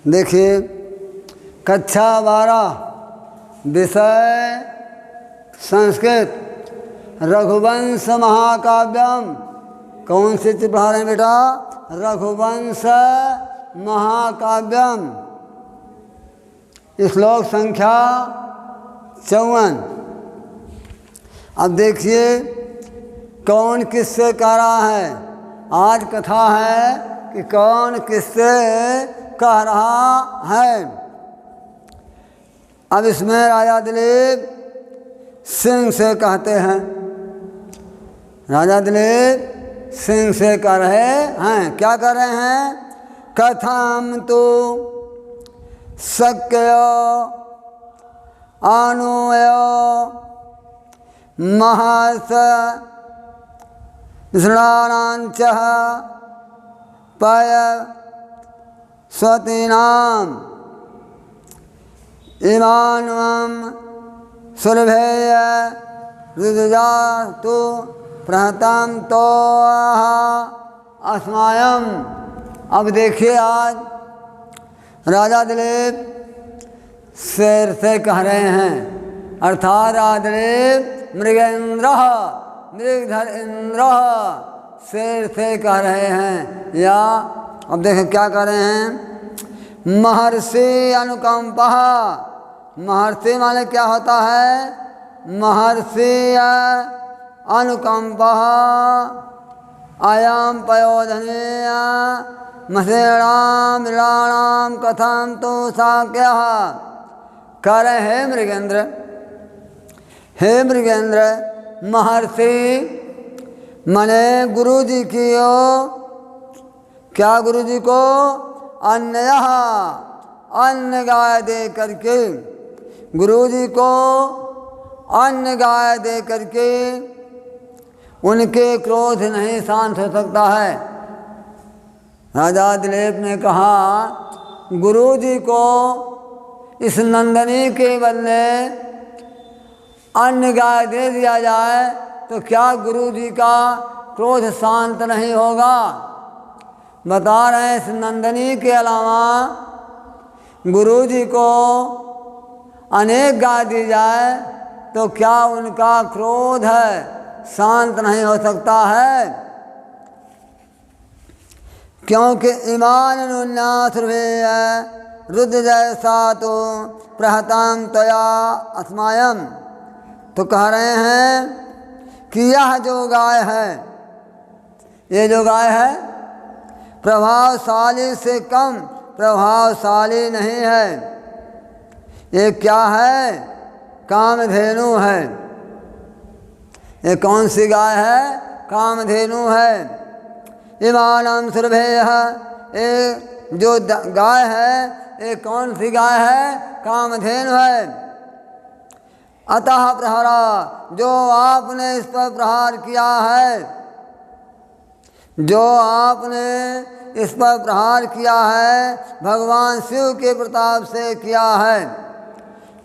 देखिए कक्षा 12 विषय संस्कृत रघुवंश महाकाव्यम। कौन से चित्र पढ़ा रहे हैं बेटा? रघुवंश महाकाव्यम, श्लोक संख्या 54। अब देखिए कौन किससे कह रहा है। आज कथा है कि कौन किससे कह रहा है। अब इसमें राजा दिलीप सिंह से कहते हैं। राजा दिलीप सिंह से कह रहे हैं। क्या कर रहे हैं? कथम तो शक्य अनुय महस विषणानांच पय स्वतीनाम इमानवम सुलभेय रुदजातु प्रहतम तो अस्मायम। अब देखिए आज राजा दिलीप शेर से कह रहे हैं, अर्थात राजा दिलीप मृगेंद्र मृगधर इंद्र शेर से कह रहे हैं। या अब देखें क्या कह रहे हैं। महर्षि अनुकंपा। महर्षि माने क्या होता है? महर्षि अनुकंपा आयाम पयोधनेय मसेणाम विराणाम कथम तो साक्य। कह रहे हैं मृगेंद्र, हे मृगेंद्र, महर्षि मने गुरु जी की क्या गुरु जी को अन्न गाय दे करके, गुरु जी को अन्न गाय दे करके उनके क्रोध नहीं शांत हो सकता है। राजा दिलीप ने कहा गुरु जी को इस नंदनी के बदले अन्न गाय दे दिया जाए तो क्या गुरु जी का क्रोध शांत नहीं होगा? बता रहे हैं इस नंदनी के अलावा गुरु जी को अनेक गाय दी जाए तो क्या उनका क्रोध है शांत नहीं हो सकता है? क्योंकि ईमान उन्नाथ रुद्र जैसा तो प्रहताम तया अस्मायम। तो कह रहे हैं कि यह जो गाय है, ये जो गाय है प्रभावशाली से कम प्रभावशाली नहीं है। ये क्या है? कामधेनु है। ये कौन सी गाय है? कामधेनु है। इमानम सुरभेय। ये जो गाय है ये कौन सी गाय है? कामधेनु है। अतः प्रहरा, जो आपने इस पर प्रहार किया है, जो आपने इस पर प्रहार किया है भगवान शिव के प्रताप से किया है।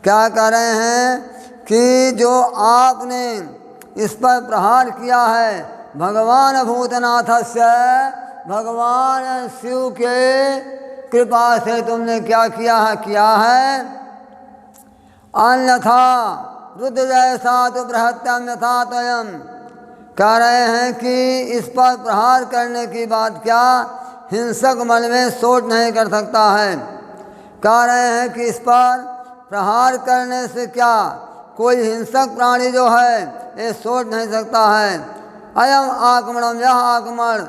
क्या कह रहे हैं कि जो आपने इस पर प्रहार किया है भगवान भूतनाथस्य, भगवान शिव के कृपा से तुमने क्या किया है? अन्यथा रुद्र जैसा तो बृहत्तम यथा त्वयम्। कह रहे हैं कि इस पर प्रहार करने की बात क्या हिंसक मन में सोच नहीं कर सकता है। कह रहे हैं कि इस पर प्रहार करने से क्या कोई हिंसक प्राणी जो है ये सोच नहीं सकता है। अयम आक्रमणम, यह आक्रमण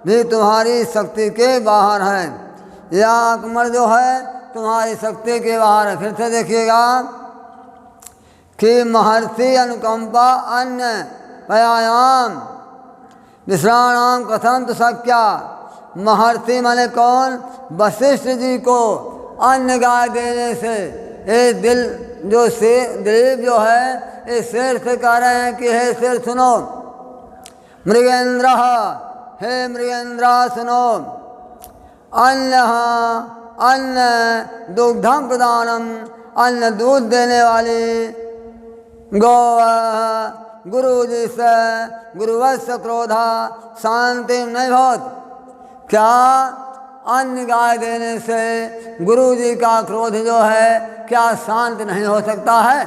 भी तुम्हारी शक्ति के बाहर है। यह आक्रमण जो है तुम्हारी शक्ति के बाहर है। फिर से देखिएगा कि महर्षि अनुकंपा अन्य व्यायाम विश्राणाम कथम तो शक्या। महर्षि माने कौन? वशिष्ठ जी को अन्न गाय देने से ये दिल जो से दिलीप जो है ये शेर से कह रहे हैं कि हे शेर सुनो, मृगेंद्र, हे मृगेंद्र सुनो, अन्न दुग्धम प्रदानम, अन्न दूध देने वाली गौ गुरु जी से गुरुवत्स क्रोधा शांति नहीं होत। क्या अन्य गाय देने से गुरु जी का क्रोध जो है क्या शांत नहीं हो सकता है?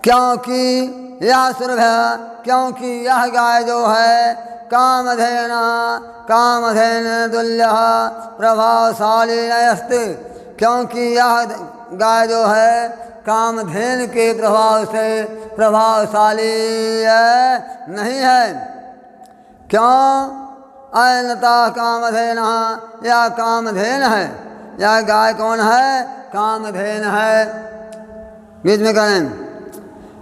क्योंकि यह सुरभि, क्योंकि यह गाय जो है कामधेन तुल्य प्रभावशाली अस्ति, क्योंकि यह गाय जो है कामधेन के प्रभाव से प्रभावशाली नहीं है। क्यों? अयनता कामधेन, या कामधेन है, यह गाय कौन है? कामधेन है। बीच में करें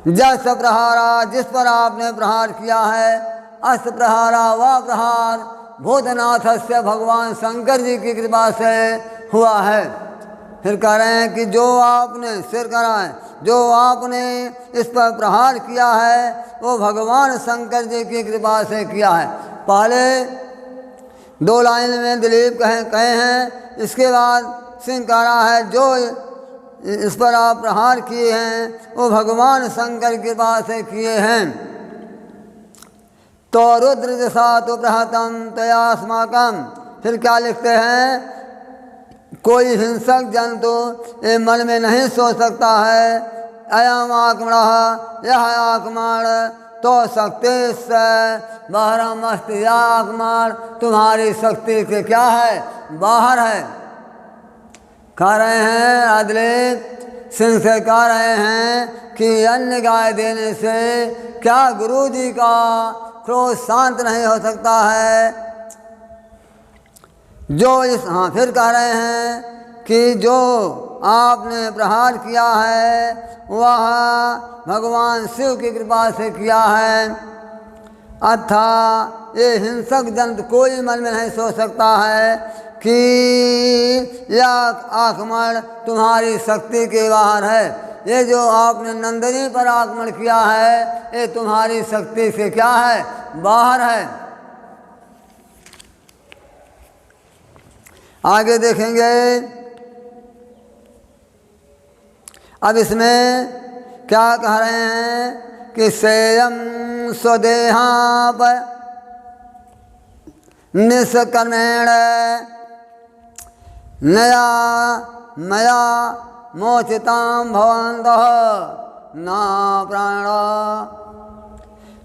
जस प्रहारा, जिस पर आपने प्रहार किया है, अस प्रहारा वह प्रहार भूतनाथ से भगवान शंकर जी की कृपा से हुआ है। फिर कह रहे हैं कि जो आपने सिर करा है, जो आपने इस पर प्रहार किया है वो भगवान शंकर जी की कृपा से किया है। पहले 2 लाइन में दिलीप कहे हैं, इसके बाद सिंह कह रहा है जो इस पर आप प्रहार किए हैं वो भगवान शंकर की कृपा से किए हैं। तो रुद्र जसा तो प्रहतम तयास्माकम, फिर क्या लिखते हैं? कोई हिंसक जंतु ये मन में नहीं सोच सकता है, अयम आक्रमण, यह आक्रमण तो शक्ति से बहरम अस्ति, यह आक्रमण तुम्हारी शक्ति के क्या है? बाहर है। कह रहे हैं अदले सिंह से कह रहे हैं कि अन्य गाय देने से क्या गुरु जी का क्रोध शांत नहीं हो सकता है? जो इस फिर कह रहे हैं कि जो आपने प्रहार किया है वह भगवान शिव की कृपा से किया है, अथा ये हिंसक जंतु कोई मन में नहीं सोच सकता है कि यह आक्रमण तुम्हारी शक्ति के बाहर है। ये जो आपने नंदिनी पर आक्रमण किया है ये तुम्हारी शक्ति से क्या है? बाहर है। आगे देखेंगे। अब इसमें क्या कह रहे हैं कि सेयम स्वदेहाप निष्कर्मेण नया मया मोचितां भवन्तः न प्राण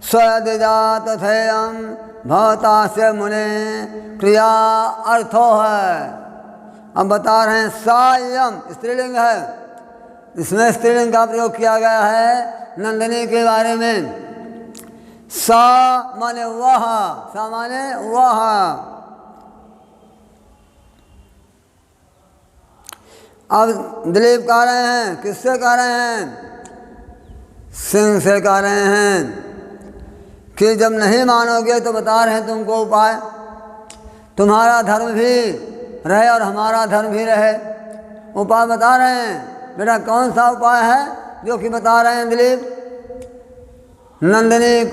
स्वदजात थेयम भवता से मुने क्रिया अर्थो है। अब बता रहे हैं सायम स्त्रीलिंग है, इसमें स्त्रीलिंग का प्रयोग किया गया है नंदिनी के बारे में। सा माने वह, सा माने वह, अब दिलीप कह रहे हैं, किससे कह रहे हैं? सिंह से कह रहे हैं कि जब नहीं मानोगे तो बता रहे हैं तुमको उपाय, तुम्हारा धर्म भी रहे और हमारा धर्म भी रहे। उपाय बता रहे हैं। बेटा कौन सा उपाय है जो कि बता रहे हैं दिलीप? नंदिनी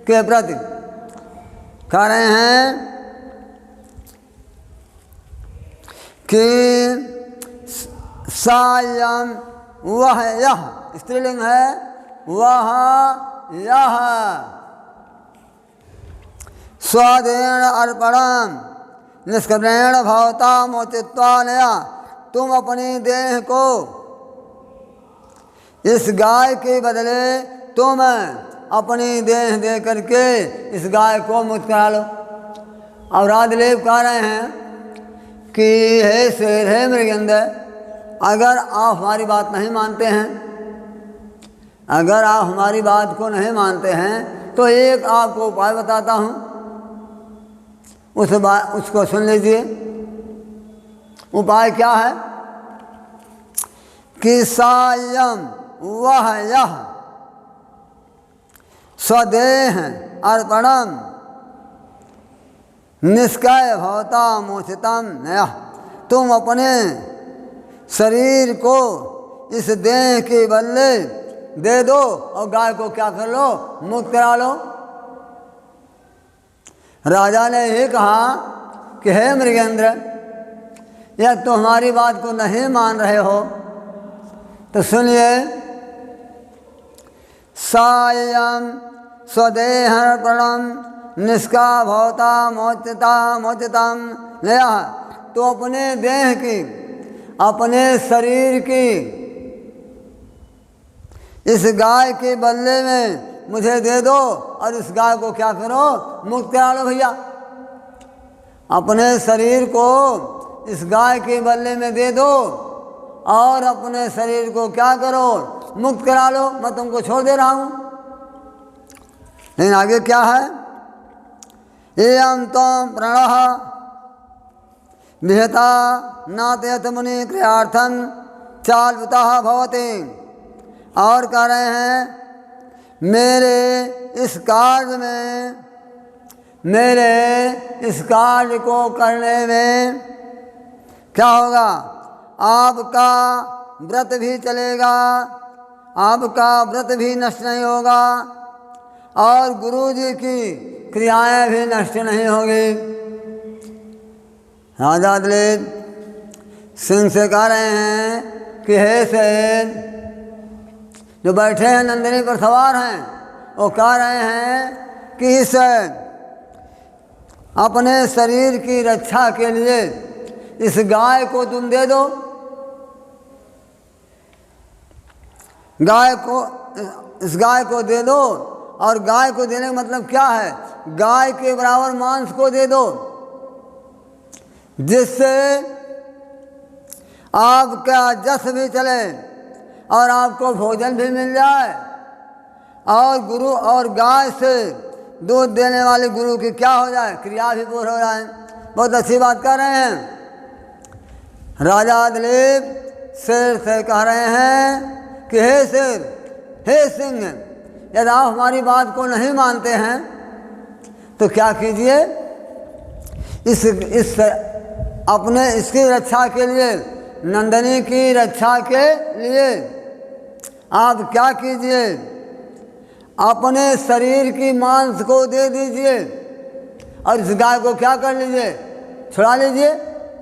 के प्रति कह रहे हैं कि सायम वह यह, स्त्रीलिंग है, वह यह स्वादेन अर्पणम निष्कर्मेण भवता मोचित्वा नया, तुम अपनी देह को इस गाय के बदले तुम अपनी देह दे करके इस गाय को मुक्त करा लो। और राजदेव कह रहे हैं कि हे शेर, हे मृगेंद्र, अगर आप हमारी बात नहीं मानते हैं, अगर आप हमारी बात को नहीं मानते हैं तो एक आपको उपाय बताता हूँ, उसको सुन लीजिए। उपाय क्या है कि सायम वह यह स्वदेह अर्पणम निष्कय भवता मोचितम नया, तुम अपने शरीर को इस देह के बदले दे दो और गाय को क्या कर लो? मुक्त करा लो। राजा ने ये कहा कि हे मृगेंद्र, यह तो हमारी बात को नहीं मान रहे हो तो सुनिए। सायम स्वदेह अर्पणम निष्का भवता मोचितम नया, तो अपने देह की, अपने शरीर की इस गाय के बदले में मुझे दे दो और इस गाय को क्या करो, मुक्त करा लो भैया। अपने शरीर को इस गाय के बदले में दे दो और अपने शरीर को क्या करो, मुक्त करा लो, मैं तुमको छोड़ दे रहा हूँ। लेकिन आगे क्या है, एयं त्वं प्रणः विहता नातयत मुनि क्रियार्थं चाल्वतः भवति। और कह रहे हैं मेरे इस कार्य में, मेरे इस कार्य को करने में क्या होगा, आपका व्रत भी चलेगा, आपका व्रत भी नष्ट नहीं होगा और गुरु जी की क्रियाएं भी नष्ट नहीं होगी। राजा दलीप सिंह से कह रहे हैं कि हे सेठ, जो बैठे हैं नंदिनी पर सवार हैं, वो कह रहे हैं कि इस अपने शरीर की रक्षा के लिए इस गाय को तुम दे दो। गाय को, इस गाय को दे दो, और गाय को देने का मतलब क्या है, गाय के बराबर मांस को दे दो, जिससे आपका जस भी चले और आपको भोजन भी मिल जाए और गुरु और गाय से दूध देने वाले गुरु की क्या हो जाए, क्रिया भी पूर्ण हो जाए। बहुत अच्छी बात कर रहे हैं। राजा दिलीप शेर से कह रहे हैं कि हे शेर, हे सिंह, यदि आप हमारी बात को नहीं मानते हैं तो क्या कीजिए, इस अपने इसकी रक्षा के लिए, नंदिनी की रक्षा के लिए आप क्या कीजिए, अपने शरीर की मांस को दे दीजिए और इस गाय को क्या कर लीजिए, छुड़ा लीजिए,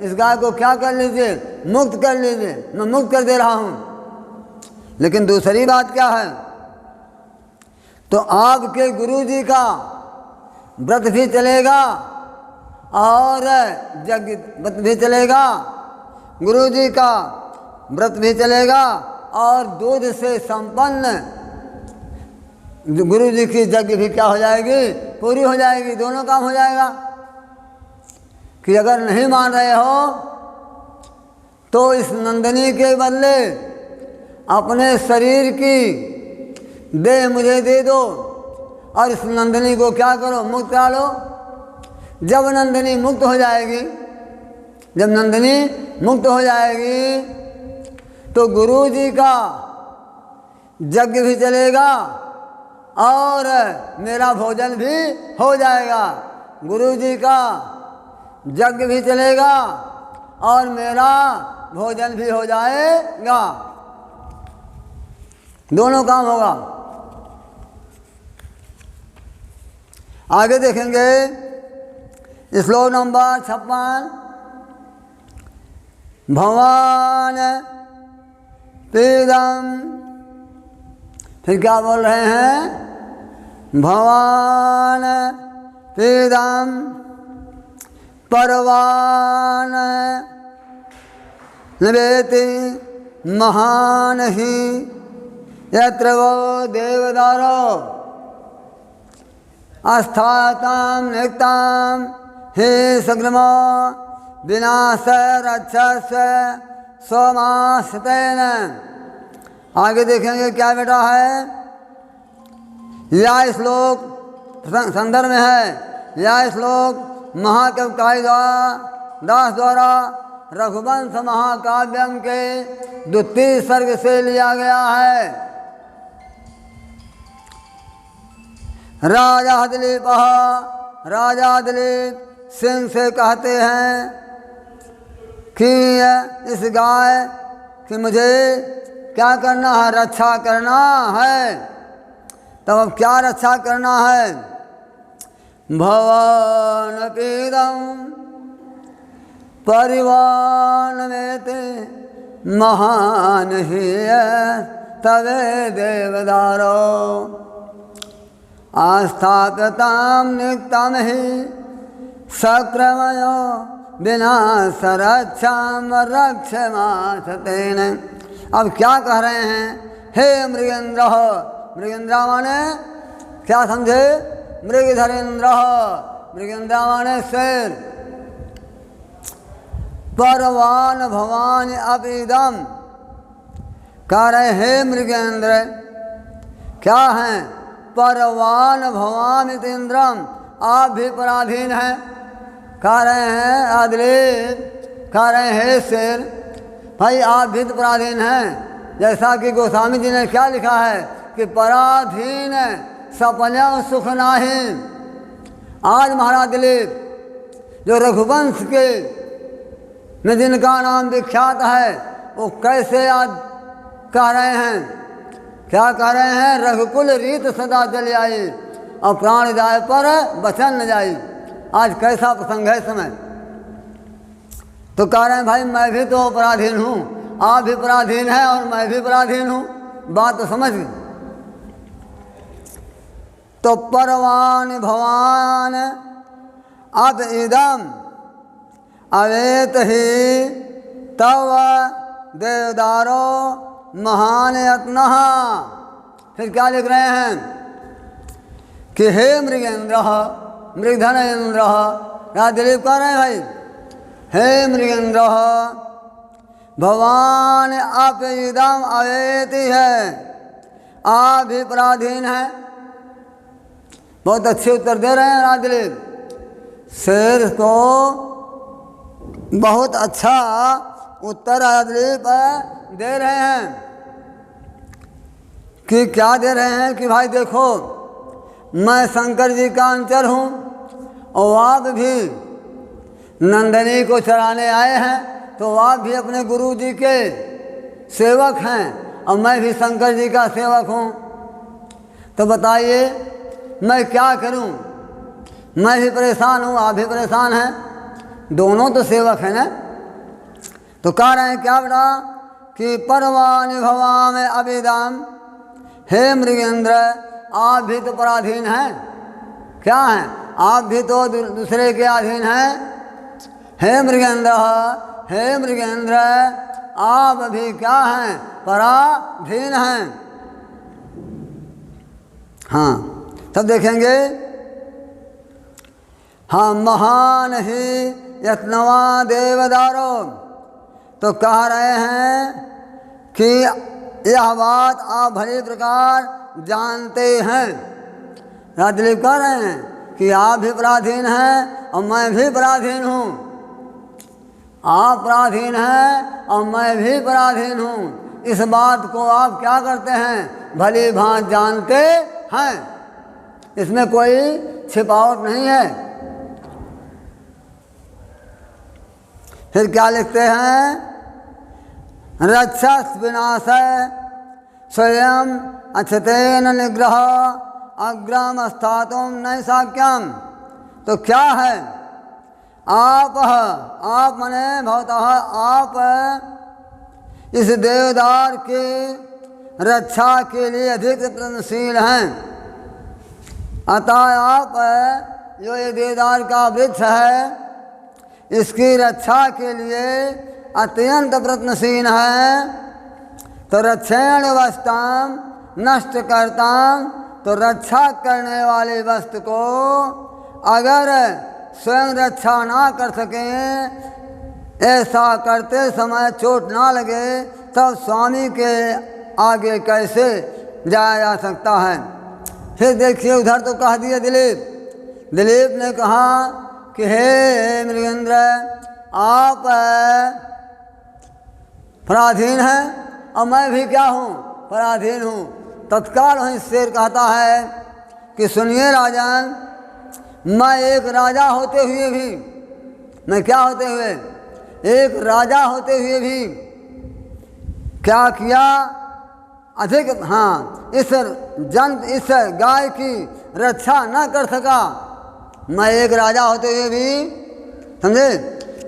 इस गाय को क्या कर लीजिए, मुक्त कर लीजिए, मैं मुक्त कर दे रहा हूँ। लेकिन दूसरी बात क्या है, तो आपके गुरु जी का व्रत भी चलेगा और यज्ञ व्रत भी चलेगा, गुरु जी का व्रत भी चलेगा और दूध से संपन्न गुरु जी की यज्ञ भी क्या हो जाएगी, पूरी हो जाएगी, दोनों काम हो जाएगा। कि अगर नहीं मान रहे हो तो इस नंदिनी के बदले अपने शरीर की देह मुझे दे दो और इस नंदिनी को क्या करो, मुक्त करा लो। जब नंदिनी मुक्त हो जाएगी, जब नंदिनी मुक्त हो जाएगी तो गुरु जी का यज्ञ भी चलेगा और मेरा भोजन भी हो जाएगा। गुरु जी का यज्ञ भी चलेगा और मेरा भोजन भी हो जाएगा, दोनों काम होगा। आगे देखेंगे श्लोक नंबर 56। भगवान पीदम, फिर क्या बोल रहे हैं, भगवान पीदम परवान नवेति महान ही यत्र वो देवदारो अस्थाताम निक्ताम हे सग्रमा विनाश रक्षस सोमास्तेन। आगे देखेंगे क्या बेटा है, यह श्लोक संदर्भ में है, यह श्लोक महाकवि कालिदास द्वारा रघुवंश महाकाव्यम के द्वितीय सर्ग से लिया गया है। राजा दिलीप सिंह से कहते हैं कि इस गाय कि मुझे क्या करना है, रक्षा करना है। तब अब क्या रक्षा करना है, भवन पीदम परिवान में ते महान ही तवे देवदारो। आस्थाप्यतां नित्यं हि सक्रमयो विनाश रक्षां रक्षमासतेन। अब क्या कह रहे हैं? हे मृगेंद्र, मृगेंद्र माने क्या समझे? मृगधरेंद्र, मृगेंद्र माने शेर। परवान भवान अपिदम, कह रहे हे मृगेंद्र, क्या हैं? परवान भवान इंद्रम, आप भी पराधीन हैं। कह रहे हैं आदिलेव, कह रहे हैं हे शेर, भाई आप भी तो पराधीन हैं। जैसा कि गोस्वामी जी ने क्या लिखा है कि पराधीन सपना सुख नाही। आज महाराज दिलीप जो रघुवंश के में जिनका नाम विख्यात है, वो कैसे आज कह रहे हैं? क्या कह रहे हैं? रघुकुल रीत सदा चली आई और प्राण जाए पर बचन न जाई। आज कैसा प्रसंग है समय। तो कह रहे हैं भाई मैं भी तो पराधीन हूँ, आप भी पराधीन हैं और मैं भी पराधीन हूँ। बात तो समझ गई। तो परवान भवान अब इदम अवेत ही तव देवदारो महान यत्न। फिर क्या लिख रहे हैं कि हे मृगेंद्र, मृगधरेंद्र, यहाँ दिलीप कह रहे हैं भाई हे मृगेंद्र, भगवान आप इदम अवेति है, आप भी पराधीन हैं। बहुत अच्छे उत्तर दे रहे हैं राज दिलीप। शेर को बहुत अच्छा उत्तर राज दिलीप दे रहे हैं कि क्या दे रहे हैं कि भाई देखो मैं शंकर जी का अंचर हूँ और आप भी नंदनी को चराने आए हैं, तो आप भी अपने गुरु जी के सेवक हैं और मैं भी शंकर जी का सेवक हूँ। तो बताइए मैं क्या करूँ? मैं भी परेशान हूँ, आप भी परेशान हैं, दोनों तो सेवक हैं ना। तो कह रहे हैं क्या बेटा कि परवान भवाम अभिदाम, हे मृगेंद्र आप भी तो पराधीन हैं। क्या हैं? आप भी तो दूसरे के अधीन हैं। हे मृगेंद्र, हे मृगेंद्र आप भी क्या हैं? पराधीन हैं। हाँ तब देखेंगे। हाँ महान ही यत्नवा देवदारो, तो कह रहे हैं कि यह बात आप भली प्रकार जानते हैं। राजदीप कह रहे हैं कि आप भी पराधीन हैं और मैं भी पराधीन हूँ। आप पराधीन हैं और मैं भी पराधीन हूँ। इस बात को आप क्या करते हैं? भली भांति जानते हैं। इसमें कोई छिपावट नहीं है। फिर क्या लिखते हैं? रक्षा विनाश स्वयं अक्षतेन निग्रह अग्रम स्थातुम न शाक्यम। तो क्या है? आप मने भवतः आप इस देवदार की रक्षा के लिए अधिक प्रयत्नशील हैं। अतः आप जो ये देवदार का वृक्ष है इसकी रक्षा के लिए अत्यंत प्रयत्नशील है। तो रक्षण वस्ताम नष्ट करताम, तो रक्षा करने वाली वस्तु को अगर स्वयं रक्षा ना कर सकें, ऐसा करते समय चोट ना लगे, तब स्वामी के आगे कैसे जाया जा सकता है। फिर देखिए उधर तो कह दिया दिलीप ने कहा कि हे मृगेंद्र आप पराधीन हैं और मैं भी क्या हूँ? पराधीन हूँ। तत्काल वहीं शेर कहता है कि सुनिए राजन, मैं एक राजा होते हुए भी, मैं क्या होते हुए? एक राजा होते हुए भी क्या किया? अधिक इस गाय की रक्षा न कर सका। मैं एक राजा होते हुए भी, समझे,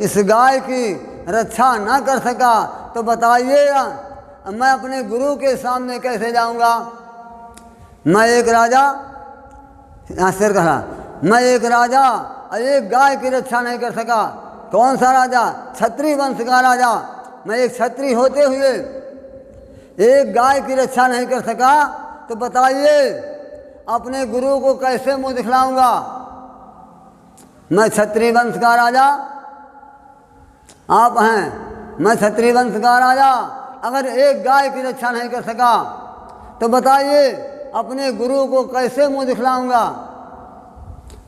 इस गाय की रक्षा न कर सका। तो बताइएगा मैं अपने गुरु के सामने कैसे जाऊंगा? मैं एक राजा यहाँ शेर कहा, मैं एक राजा और एक गाय की रक्षा नहीं कर सका। कौन सा राजा? क्षत्रिय वंश का राजा। मैं एक क्षत्रिय होते हुए एक गाय की रक्षा नहीं कर सका, तो बताइए अपने गुरु को कैसे मुंह दिखलाऊंगा? मैं क्षत्रिय वंश का राजा, आप हैं, मैं क्षत्रिय वंश का राजा, अगर एक गाय की रक्षा नहीं कर सका, तो बताइए अपने गुरु को कैसे मुंह दिखलाऊंगा?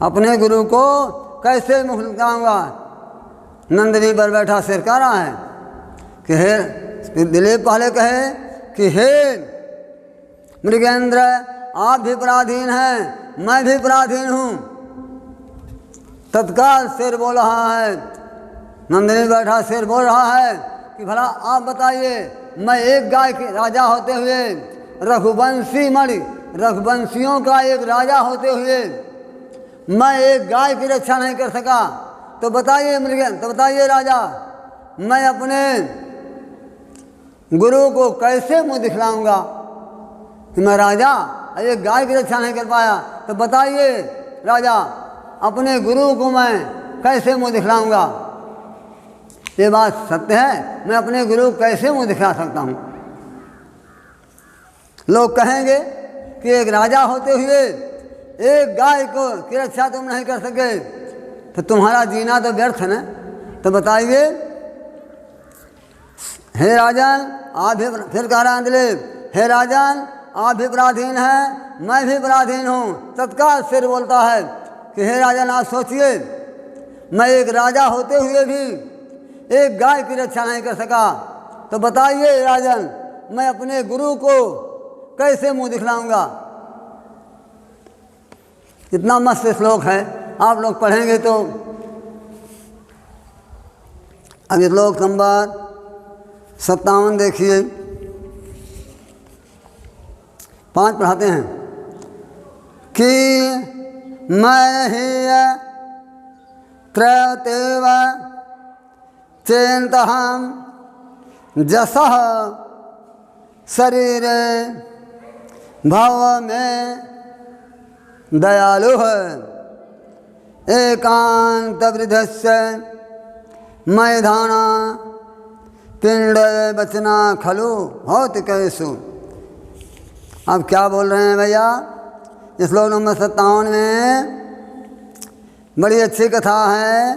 अपने गुरु को कैसे मुंह दिखलाऊंगा? नंदिनी पर बैठा शेर कह रहा है कि हे, दिलीप पहले कहे कि हे मृगेंद्र, आप भी पराधीन हैं, मैं भी पराधीन हूँ। तत्काल शेर बोल रहा है, नंदिनी बैठा शेर बोल रहा है कि भला आप बताइए, मैं एक गाय के राजा होते हुए, रघुवंशी मणि रघुवंशियों का एक राजा होते हुए मैं एक गाय की रक्षा नहीं कर सका, तो बताइए मृगेंद्र, तो बताइए राजा, मैं अपने गुरु को कैसे मुंह दिखलाऊंगा कि मैं राजा एक गाय की रक्षा नहीं कर पाया? तो बताइए राजा, अपने गुरु को मैं कैसे मुंह दिखलाऊंगा? ये बात सत्य है, मैं अपने गुरु को कैसे मुंह दिखला सकता हूँ? लोग कहेंगे कि एक राजा होते हुए एक गाय को की रक्षा तुम नहीं कर सके, तो तुम्हारा जीना तो व्यर्थ है ना। तो बताइए, हे राजन, आप भी, फिर कह रहा है दिलीप, हे राजन, आप भी पराधीन हैं, मैं भी पराधीन हूँ। तत्काल शेर बोलता है कि हे राजन, आप सोचिए, मैं एक राजा होते हुए भी एक गाय की रक्षा नहीं कर सका, तो बताइए राजन, मैं अपने गुरु को कैसे मुंह दिखलाऊंगा? इतना मस्त श्लोक है, आप लोग पढ़ेंगे तो। अब श्लोक नंबर 57 देखिए, 5 पढ़ाते हैं कि मैं ही त्रयतेव चेन्तहं जसः शरीरे भव में दयालु एकांत वृद्धस्य मैदाना पिंड बचना खलु भौतिकेषु। अब क्या बोल रहे हैं भैया? इस श्लोक नंबर 57 में बड़ी अच्छी कथा है।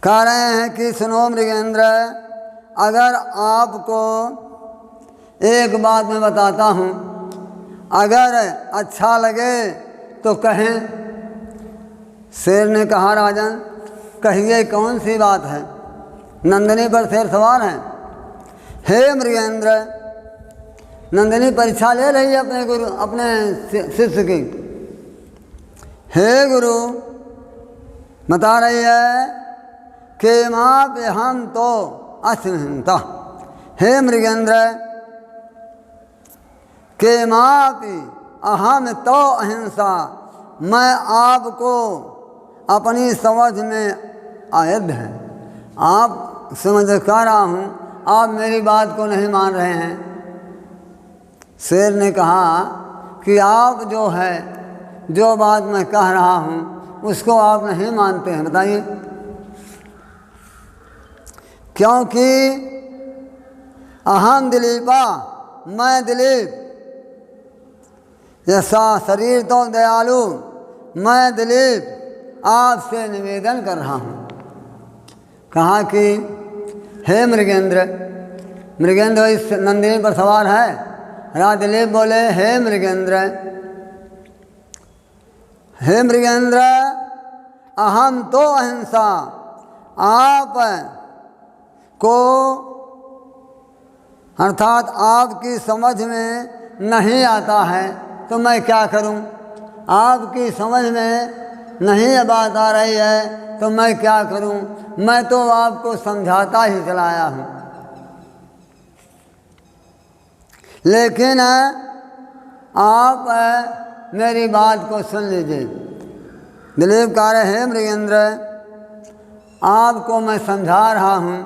कह रहे हैं कि सुनो मृगेंद्र, अगर आपको एक बात मैं बताता हूँ, अगर अच्छा लगे तो कहें। शेर ने कहा, राजन कहिए कौन सी बात है? नंदिनी पर शेर सवार है। हे मृगेंद्र, नंदिनी परीक्षा ले रही है अपने गुरु, अपने शिष्य की। हे गुरु, बता रही है कि माँ पे हम तो अहिंसा। हे मृगेंद्र, के मापि अहम तो अहिंसा, मैं आपको अपनी समझ में आयद है। आप समझ कर रहा हूँ, आप मेरी बात को नहीं मान रहे हैं। शेर ने कहा कि आप जो है, जो बात मैं कह रहा हूँ उसको आप नहीं मानते हैं। बताइए, क्योंकि अहम दिलीपा, मैं दिलीप, ऐसा शरीर तो दयालु, मैं दिलीप आपसे निवेदन कर रहा हूँ। कहा कि हे मृगेंद्र, मृगेंद्र इस नंदिनी पर सवार है। राजा दिलीप बोले, हे मृगेंद्र, हे मृगेंद्र, अहम तो अहिंसा, आप को अर्थात आपकी समझ में नहीं आता है तो मैं क्या करूं? आपकी समझ में नहीं बात आ रही है तो मैं क्या करूं? मैं तो आपको समझाता ही चलाया हूं। लेकिन आप मेरी बात को सुन लीजिए। दिलीप कह रहे हैं, मृगेंद्र, आपको मैं समझा रहा हूं,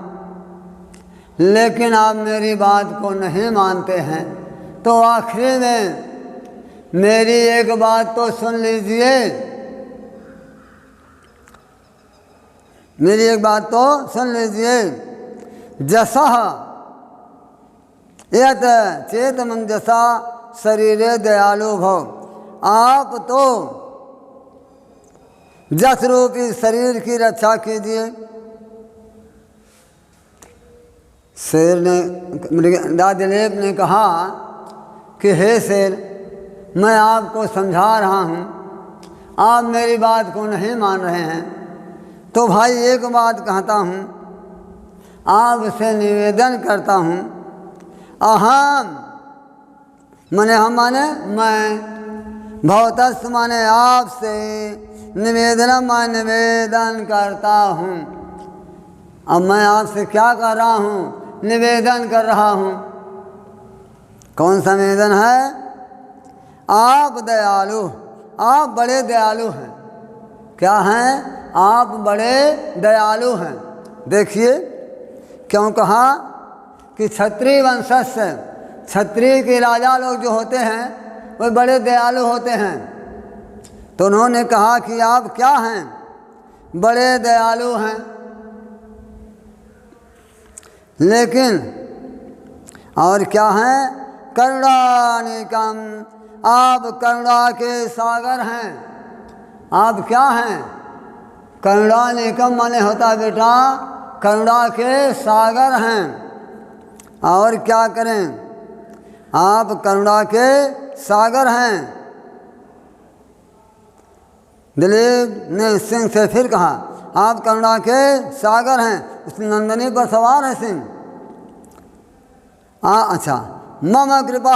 लेकिन आप मेरी बात को नहीं मानते हैं, तो आखिरी में मेरी एक बात तो सुन लीजिए, मेरी एक बात तो सुन लीजिए। जसः यत चेत मंजसा शरीरे दयालु भव। आप तो जस रूपी शरीर की रक्षा कीजिए। शेर ने, मृगंडादिलेप ने कहा कि हे शेर, मैं आपको समझा रहा हूँ, आप मेरी बात को नहीं मान रहे हैं, तो भाई एक बात कहता हूँ, आपसे निवेदन करता हूँ। अहम माने हम माने मैं, भवतस् माने आपसे, निवेदन मैं निवेदन करता हूँ। अब मैं आपसे क्या कर रहा हूँ? निवेदन कर रहा हूँ। कौन सा निवेदन है? आप दयालु, आप बड़े दयालु हैं। क्या हैं? आप बड़े दयालु हैं। देखिए क्यों कहा कि क्षत्रिय वंशज से, क्षत्रिय के राजा लोग जो होते हैं वे बड़े दयालु होते हैं। तो उन्होंने कहा कि आप क्या हैं? बड़े दयालु हैं। लेकिन और क्या हैं? करुणानिकम, आप करुणा के सागर हैं। आप क्या हैं? करुणानिकम माने होता है बेटा करुणा के सागर हैं। और क्या करें? आप करुणा के सागर हैं। दिलीप ने सिंह से फिर कहा, आप करुणा के सागर हैं। उस नंदनी पर सवार है सिंह। अच्छा, मम कृपा,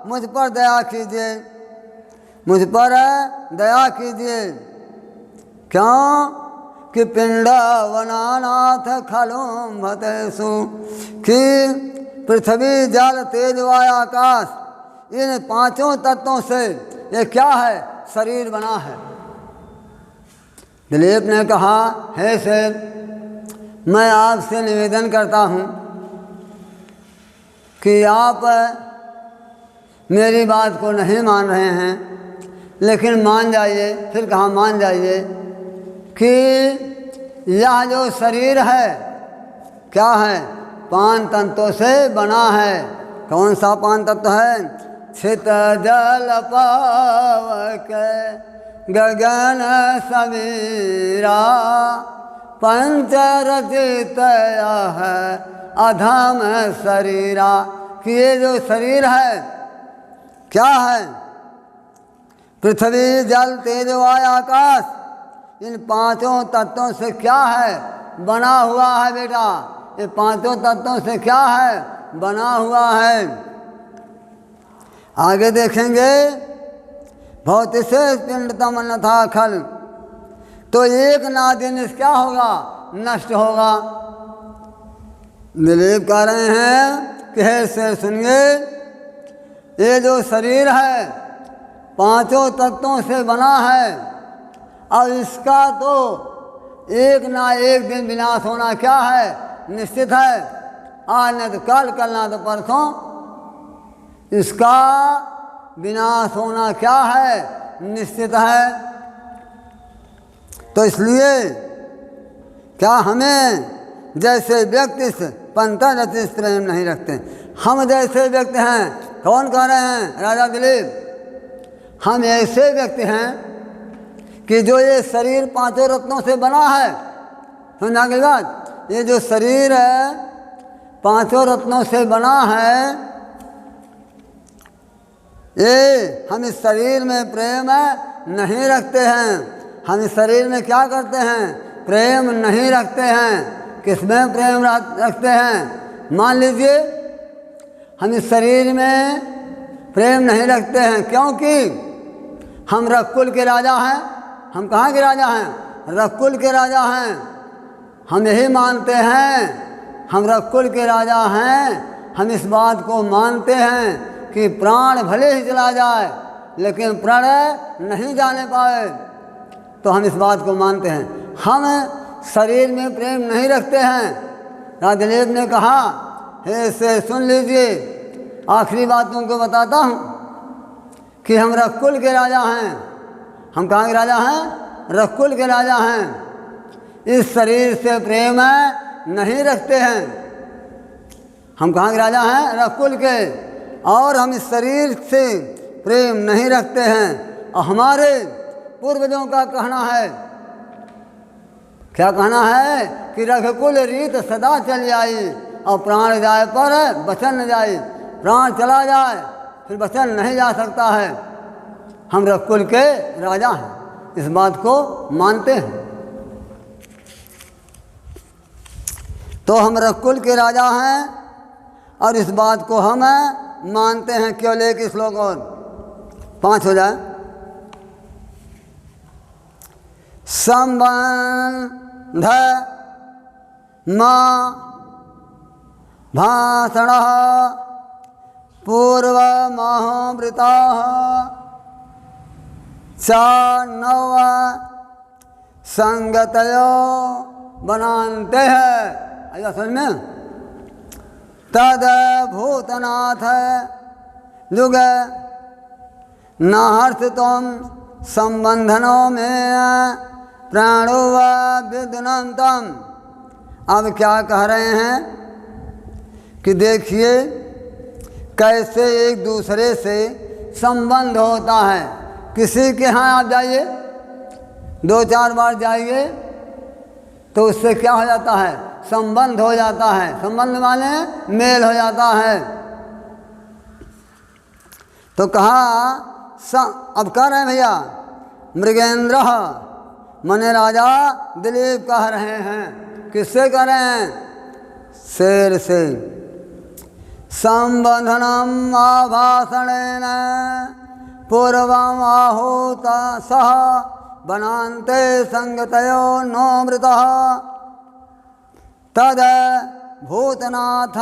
मुझ पर दया कीजिए, मुझ पर दया कीजिए। क्यों? कि पिंड वनानाथ खलुम्भतेषु, कि पृथ्वी जल तेज वायु आकाश, इन पांचों तत्वों से ये क्या है? शरीर बना है। दिलीप ने कहा, हे शेर, मैं आपसे निवेदन करता हूँ कि आप मेरी बात को नहीं मान रहे हैं, लेकिन मान जाइए। फिर कहा मान जाइए कि यह जो शरीर है क्या है? 5 तत्वों से बना है। कौन सा 5 तत्व है? छित जल पावक गगन समीरा, पंच रचित है अधम शरीरा। कि ये जो शरीर है क्या है? पृथ्वी जल तेज वायु आकाश, इन पांचों तत्वों से क्या है? बना हुआ है बेटा। ये पांचों तत्वों से क्या है? बना हुआ है। आगे देखेंगे, भौतिशेष पिंडतम अन्यथा खल, तो एक ना दिन क्या होगा? नष्ट होगा। दिलीप कह रहे हैं कि हे शेर सुनिए, ये जो शरीर है 5 तत्वों से बना है, और इसका तो एक ना एक दिन विनाश होना क्या है? निश्चित है। आज न तो कल, कल ना तो परसों इसका विनाश होना क्या है? निश्चित है। तो इसलिए क्या हमें जैसे व्यक्ति से पंचरति प्रेम नहीं रखते? हम जैसे व्यक्ति हैं, कौन कह रहे हैं? राजा दिलीप। हम ऐसे व्यक्ति हैं कि जो ये शरीर 5 रत्नों से बना है। समझा गई बात? ये जो शरीर है 5 रत्नों से बना है, ये हम इस शरीर में प्रेम नहीं रखते हैं। हम इस शरीर में क्या करते हैं? प्रेम नहीं रखते हैं। किसमें प्रेम रखते हैं? मान लीजिए हम इस शरीर में प्रेम नहीं रखते हैं क्योंकि हम रकुल के राजा हैं। हम कहाँ के राजा हैं? रकुल के राजा हैं। हम यही मानते हैं हम रकुल के राजा हैं। हम इस बात को मानते हैं कि प्राण भले ही चला जाए लेकिन प्रण नहीं जाने पाए, तो हम इस बात को मानते हैं। हम शरीर में प्रेम नहीं रखते हैं। राजदेव ने कहा, हे से सुन लीजिए, आखिरी बात तुमको बताता हूँ कि हम रकुल के राजा हैं। हम कहाँ के राजा हैं? रकुल के राजा हैं। इस शरीर से प्रेम नहीं रखते हैं। हम कहाँ के राजा हैं? रकुल के। और हम इस शरीर से प्रेम नहीं रखते हैं। और हमारे पूर्वजों का कहना है, क्या कहना है? कि रघुकुल रीत सदा चल जाई, और प्राण जाए पर बचन न जाए। प्राण चला जाए फिर बचन नहीं जा सकता है। हम रघुकुल के राजा हैं, इस बात को मानते हैं। तो हम रघुकुल के राजा हैं और इस बात को हम मानते हैं। केवल एक श्लोक और 5 हो जाए। संबंध मां भाषण पूर्व महावृता च नव संगतयो बनाते हैं। आइए समझ में। तद भूतनाथ युग नाहर्थ तुम संबंधनों में प्राणो व विदुनंतम। अब क्या कह रहे हैं कि देखिए कैसे एक दूसरे से संबंध होता है। किसी के यहाँ आप जाइए, 2-4 बार जाइए तो उससे क्या हो जाता है? संबंध हो जाता है। संबंध माने मेल हो जाता है। तो कहा अब कह रहे हैं भैया, मृगेंद्र मने राजा दिलीप कह रहे हैं। किससे कह रहे हैं? शेर से। संबंधनम आभाषणेन पूर्वम आहूत सह बनान्ते संगतयो नोमृतः तद भूतनाथ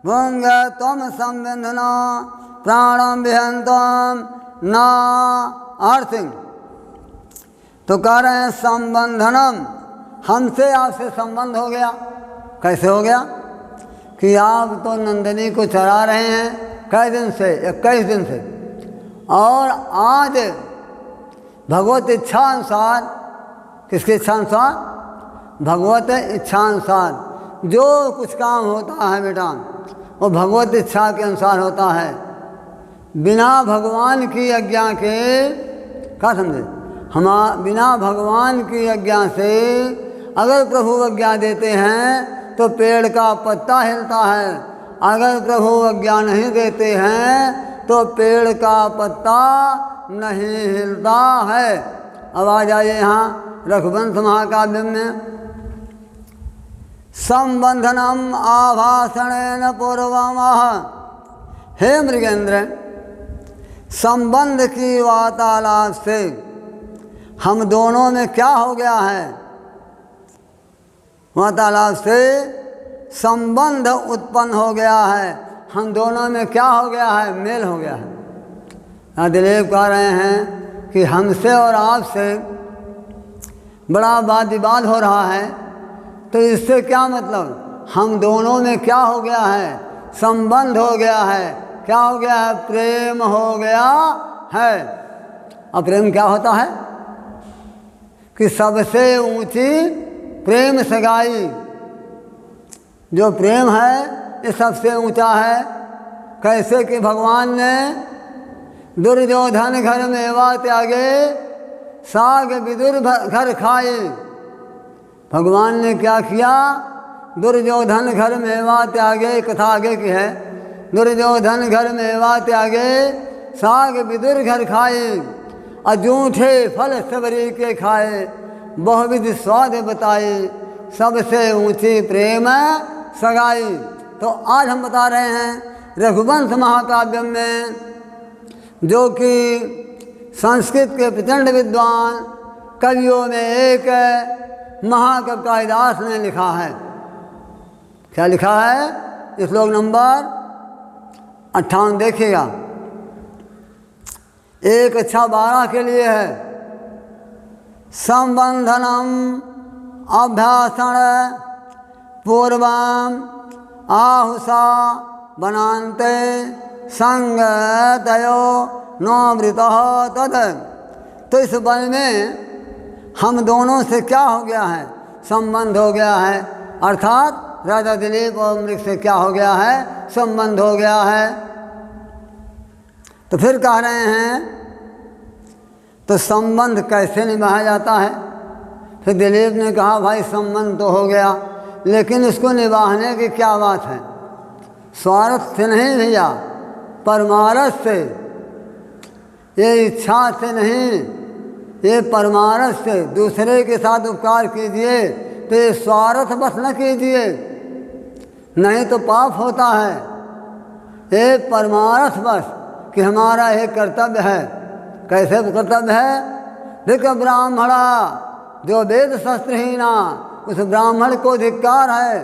भुंग तुम संबंधना प्राणम विहंतम न अर्थिंग। तो कह रहे हैं संबंधनम, हमसे आपसे संबंध हो गया। कैसे हो गया? कि आप तो नंदिनी को चरा रहे हैं कई दिन से, 21 दिन से, और आज भगवत इच्छा अनुसार, किसकी इच्छा अनुसार? भगवत इच्छा अनुसार जो कुछ काम होता है बेटा, वो भगवत इच्छा के अनुसार होता है। बिना भगवान की आज्ञा के, क्या समझे? बिना भगवान की आज्ञा से अगर प्रभु आज्ञा देते हैं तो पेड़ का पत्ता हिलता है। अगर प्रभु आज्ञा नहीं देते हैं तो पेड़ का पत्ता नहीं हिलता है। अब आ जाइए यहाँ रघुवंश महाकाव्य में। संबंधनम आभाषणेन पूर्वमः। हे मृगेंद्र, संबंध की वार्तालाप से हम दोनों में क्या हो गया है? वार्तालाप से संबंध उत्पन्न हो गया है। हम दोनों में क्या हो गया है? मेल हो गया है। दिलीप कह रहे हैं कि हमसे और आपसे बड़ा वाद विवाद हो रहा है। तो इससे क्या मतलब? हम दोनों में क्या हो गया है? संबंध हो गया है। क्या हो गया है? प्रेम हो गया है। अब प्रेम क्या होता है? कि सबसे ऊंची प्रेम सगाई। जो प्रेम है ये सबसे ऊंचा है। कैसे कि भगवान ने दुर्योधन घर मेवा त्यागे साग विदुर घर खाए। भगवान ने क्या किया? दुर्योधन घर मेवा त्यागे, कथा आगे की है। दुर्योधन घर मेवा त्यागे साग विदुर घर खाए, अजूठे फल सबरी के खाए, बहुविध स्वाद बताए, सबसे ऊंची प्रेम सगाई। तो आज हम बता रहे हैं रघुवंश महाकाव्य में, जो कि संस्कृत के प्रचंड विद्वान कवियों में एक महाकवि कालिदास ने लिखा है। क्या लिखा है? श्लोक नंबर 58 देखिएगा। 1:12 के लिए है। संबंधनम अभ्यासण पूर्वम आहुषा बनान्ते संगतयो नोमृतः तद। तो इस वन में हम दोनों से क्या हो गया है? संबंध हो गया है, अर्थात राजा दिलीप और मृग से क्या हो गया है? संबंध हो गया है। तो फिर कह रहे हैं तो संबंध कैसे निभाया जाता है? फिर दिलीप ने कहा भाई संबंध तो हो गया, लेकिन इसको निभाने की क्या बात है? स्वार्थ से नहीं भैया, परमारथ से, ये इच्छा से नहीं, ये परमारथ से। दूसरे के साथ उपकार कीजिए तो ये स्वार्थ बस न कीजिए, नहीं तो पाप होता है। ये परमारथ बस कि हमारा एक कर्तव्य है। कैसे कर्तव्य है? देखो ब्राह्मणा जो वेद शस्त्रहीना, उस ब्राह्मण को धिक्कार है।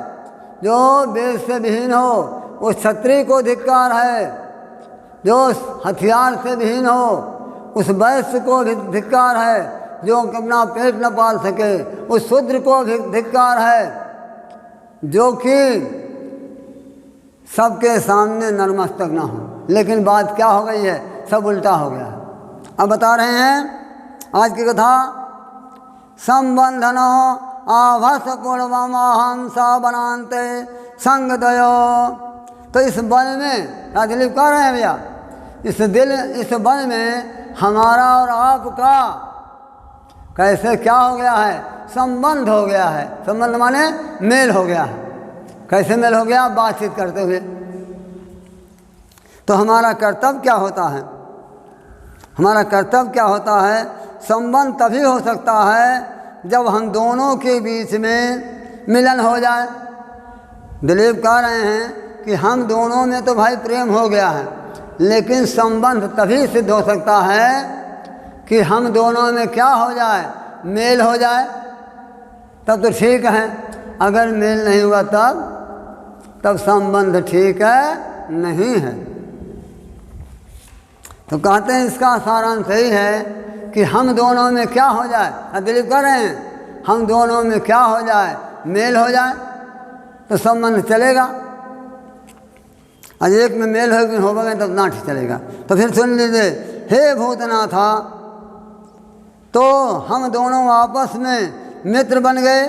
जो वेद से विहीन हो उस क्षत्रिय को धिक्कार है। जो हथियार से विहीन हो उस वैश्य को धिक्कार है। जो अपना पेट न पाल सके उस शूद्र को धिक्कार है। जो कि सबके सामने नतमस्तक ना हो। लेकिन बात क्या हो गई है? सब उल्टा हो गया है। अब बता रहे हैं आज की कथा। संबंधनो आभस पूर्वमहं स बनान्ते संगदयो। तो इस वन में राजदीप कह रहे हैं भैया, इस वन में हमारा और आपका कैसे क्या हो गया है? संबंध हो गया है। संबंध माने मेल हो गया है। कैसे मेल हो गया? बातचीत करते हुए। तो हमारा कर्तव्य क्या होता है? हमारा कर्तव्य क्या होता है? संबंध तभी हो सकता है जब हम दोनों के बीच में मिलन हो जाए। दिलीप कह रहे हैं कि हम दोनों में तो भाई प्रेम हो गया है, लेकिन संबंध तभी सिद्ध हो सकता है कि हम दोनों में क्या हो जाए? मेल हो जाए, तब तो ठीक है। अगर मेल नहीं हुआ तब संबंध ठीक है नहीं है। तो कहते हैं इसका सारांश यही है कि हम दोनों में क्या हो जाए। दिलीप कह रहे हैं हम दोनों में क्या हो जाए? मेल हो जाए तो संबंध चलेगा। आज एक में मेल होगा तब ना ठीक चलेगा। तो फिर सुन लीजिए, हे भूतनाथा, तो हम दोनों आपस में मित्र बन गए।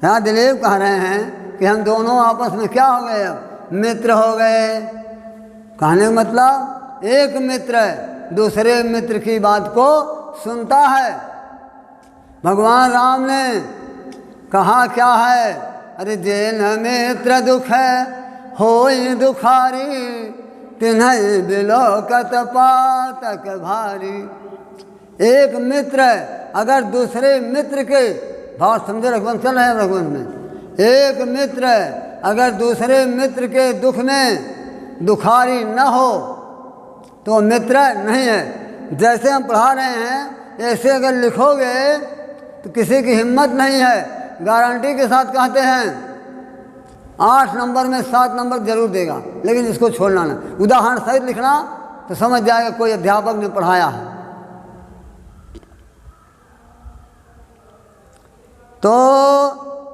यहाँ दिलीप कह रहे हैं कि हम दोनों आपस में क्या हो गए? अब मित्र हो गए। कहने का मतलब एक मित्र दूसरे मित्र की बात को सुनता है। भगवान राम ने कहा क्या है? अरे जेन मित्र दुख है होई दुखारी, तिन्हई बिलोकत पातक भारी। एक मित्र अगर दूसरे मित्र के भाव समझे रघुवंश चल रहे हैं रघुवंश में, एक मित्र अगर दूसरे मित्र के दुख में दुखारी न हो तो मित्र नहीं है। जैसे हम पढ़ा रहे हैं ऐसे अगर लिखोगे तो किसी की हिम्मत नहीं है। गारंटी के साथ कहते हैं 8 नंबर में 7 नंबर जरूर देगा, लेकिन इसको छोड़ना ना। उदाहरण सहित लिखना तो समझ जाएगा कोई अध्यापक ने पढ़ाया है। तो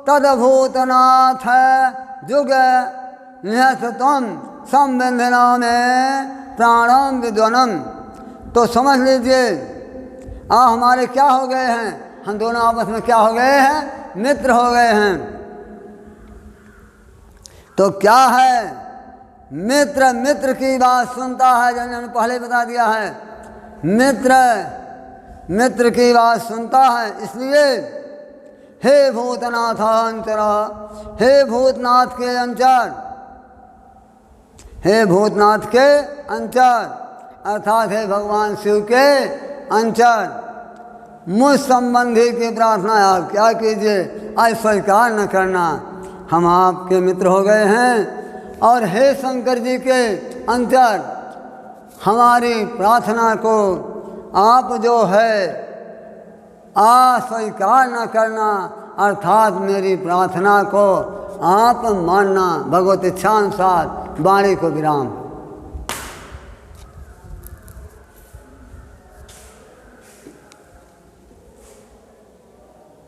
तदभूतनाथ जुग निहतम संबंधना में प्राणम विद्वनम। तो समझ लीजिए हमारे क्या हो गए हैं? हम दोनों आपस में क्या हो गए हैं? मित्र हो गए हैं। तो क्या है? मित्र मित्र की बात सुनता है, जैसे हमने पहले बता दिया है। मित्र मित्र की बात सुनता है। इसलिए हे भूतनाथ अंतरा, हे भूतनाथ के अंचर, हे भूतनाथ के अंचर अर्थात हे भगवान शिव के अंचर, मुझ संबंधी की प्रार्थना आप क्या कीजिए, आज स्वीकार न करना। हम आपके मित्र हो गए हैं और हे शंकर जी के अंचर, हमारी प्रार्थना को आप जो है अस्वीकार न करना, अर्थात मेरी प्रार्थना को आप मानना। भगवत इच्छानुसार वाणी को विराम।